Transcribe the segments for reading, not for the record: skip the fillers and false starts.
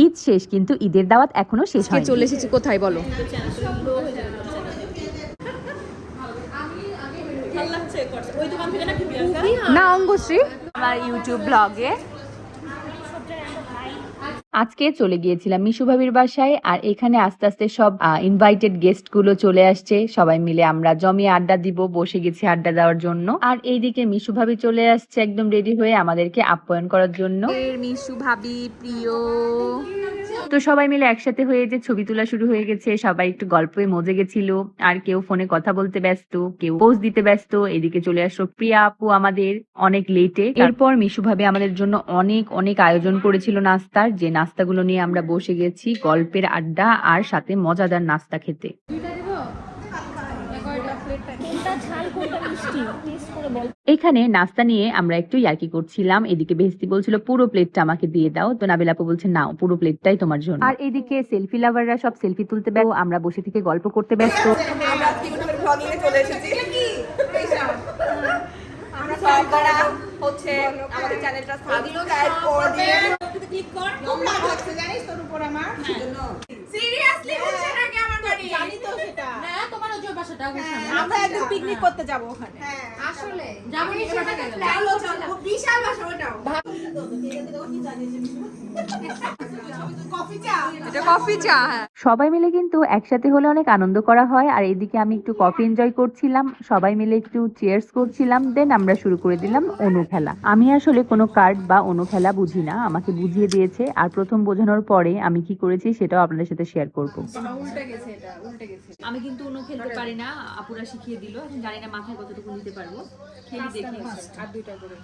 ঈদ শেষ, কিন্তু ঈদের দাওয়াত এখনো শেষ হয়নি। চলে এসেছি কোথায় বলো? না, অঙ্গশ্রী আমার ইউটিউব ব্লগে আজকে চলে গিয়েছিলাম মিশু ভাবির বাসায়, আর এখানে আস্তে আস্তে সব ইনভাইটেড গেস্ট গুলো চলে আসছে। সবাই মিলে আমরা জমিয়ে আড্ডা দিব, বসে গেছি আড্ডা দেওয়ার জন্য। আর এইদিকে মিশু ভাবি চলে আসছে একদম রেডি হয়ে আমাদেরকে আপ্যায়ন করার জন্য। মিশু ভাবি প্রিয়। তো সবাই মিলে একসাথে হয়ে যে ছবি তোলা শুরু হয়ে গেছে, সবাই একটু গল্পে মজে গেছিল, আর কেউ ফোনে কথা বলতে ব্যস্ত, কেউ পোজ দিতে ব্যস্ত। এদিকে চলে আসলো প্রিয়া আপু আমাদের অনেক লেটে। এরপর মিশু ভাবে আমাদের জন্য অনেক অনেক আয়োজন করেছিল নাস্তার, যে নাস্তাগুলো নিয়ে আমরা বসে গেছি গল্পের আড্ডা আর সাথে মজাদার নাস্তা খেতে। এখানে নাস্তা নিয়ে আমরা একটু ইয়ার্কি করছিলাম। এদিকে বেহেস্তি বলছিল পুরো প্লেটটা আমাকে দিয়ে দাও, তো নাবিল আপু বলছে নাও, পুরো প্লেটটাই তোমার জন্য। আর এইদিকে সেলফি লাভাররা সব সেলফি তুলতে ব্যস্ত, আমরা বসে থেকে গল্প করতে ব্যস্ত। আমরা একদিন পিকনিক করতে যাবো ওখানে। আসলে যাবো বিশাল বাসা ওটাও। কফি চা। সবাই মিলে কিন্তু একসাথে হলে অনেক আনন্দ করা হয়। আর এদিকে আমি একটু কফি এনজয় করছিলাম, সবাই মিলে একটু চিয়ার্স করছিলাম। দেন আমরা শুরু করে দিলাম অনু খেলা। আমি আসলে কোনো কার্ড বা অনু খেলা বুঝি না, আমাকে বুঝিয়ে দিয়েছে। আর প্রথম বোঝানোর পরে আমি কি করেছি সেটাও আপনাদের সাথে শেয়ার করব। আমি কিন্তু উনো খেলতে পারি না, আপুরা শিখিয়ে দিল। এখন জানি না মাথায় কতটুকু নিতে পারবো, খেলি দেখি। আর দুইটা করে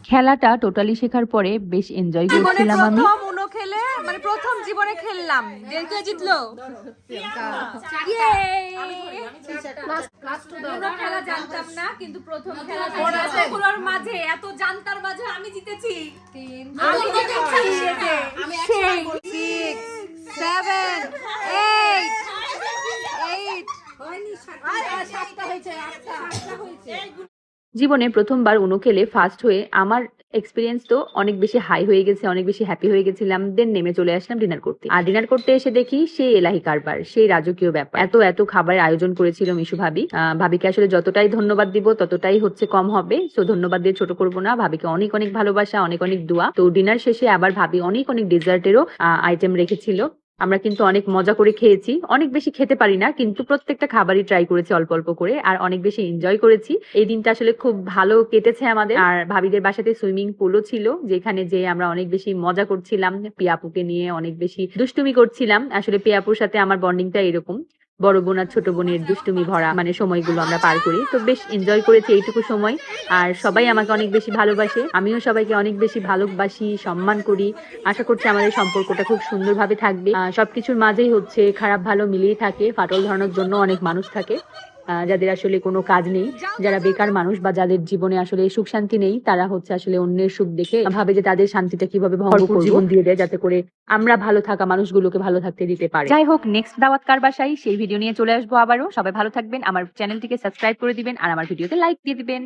খেলাটা টোটালি শেখার পরে বেশ এনজয় করছিলাম আমি। প্রথম উনো খেলে, মানে প্রথম জীবনে খেললাম। কে জিতলো? উনো খেলা জানতাম না, কিন্তু প্রথম খেলা এতগুলোর মাঝে, এত জানতার মাঝে আমি জিতেছি। আমি জিতেছি। আমি 6, 7, 8, 8 জীবনে প্রথমবার উনো খেলে ফার্স্ট হয়ে আমার এক্সপিরিয়েন্স তো অনেক বেশি হাই হয়ে গেছে, অনেক বেশি হ্যাপি হয়ে গেছিলাম। দেন নেমে চলে আসলাম ডিনার করতে। আর ডিনার করতে এসে দেখি সেই এলাহি কারবার, সেই রাজকীয় ব্যাপার। এত এত খাবারের আয়োজন করেছিল মিশু ভাবি। ভাবিকে আসলে যতটাই ধন্যবাদ দিব ততটাই হচ্ছে কম হবে, সো ধন্যবাদ দিয়ে ছোট করবো না। ভাবিকে অনেক অনেক ভালোবাসা, অনেক অনেক দোয়া। তো ডিনার শেষে আবার ভাবি অনেক অনেক ডেজার্টেরও আইটেম রেখেছিল। আমরা কিন্তু অনেক মজা করে খেয়েছি। অনেক বেশি খেতে পারি না, কিন্তু প্রত্যেকটা খাবারই ট্রাই করেছি অল্প অল্প করে, আর অনেক বেশি এনজয় করেছি। এই দিনটা আসলে খুব ভালো কেটেছে আমাদের। আর ভাবিদের বাসাতে সুইমিং পুলও ছিল, যেখানে যে আমরা অনেক বেশি মজা করছিলাম, পিয়াপুকে নিয়ে অনেক বেশি দুষ্টুমি করছিলাম। আসলে পিয়াপুর সাথে আমার বন্ডিংটা এরকম, বড় বোন আর ছোট বোনের দুষ্টুমি ভরা মানে সময়গুলো আমরা পার করি। তো বেশ এনজয় করেছি এইটুকু সময়। আর সবাই আমাকে অনেক বেশি ভালোবাসে, আমিও সবাইকে অনেক বেশি ভালোবাসি, সম্মান করি। আশা করছি আমাদের সম্পর্কটা খুব সুন্দরভাবে থাকবে। সবকিছুর মাঝেই হচ্ছে খারাপ ভালো মিলিয়ে থাকে। ফাটল ধরানোর জন্য অনেক মানুষ থাকে, যাদের আসলে কোনো কাজ নেই, যারা বেকার মানুষ বা যাদের জীবনে আসলে সুখ শান্তি নেই, তারা হচ্ছে আসলে অন্যের সুখ দেখে ভাবে যে তাদের শান্তিটা কিভাবে ভঙ্গ করে জীবন দিয়ে দেয়, যাতে করে আমরা ভালো থাকা মানুষগুলোকে ভালো থাকতে দিতে পারি। যাই হোক, নেক্সট দাওয়াত কার বাসায় সেই ভিডিও নিয়ে চলে আসবো আবারও। সবাই ভালো থাকবেন, আমার চ্যানেলটিকে সাবস্ক্রাইব করে দিবেন, আর আমার ভিডিওতে লাইক দিয়ে দিবেন।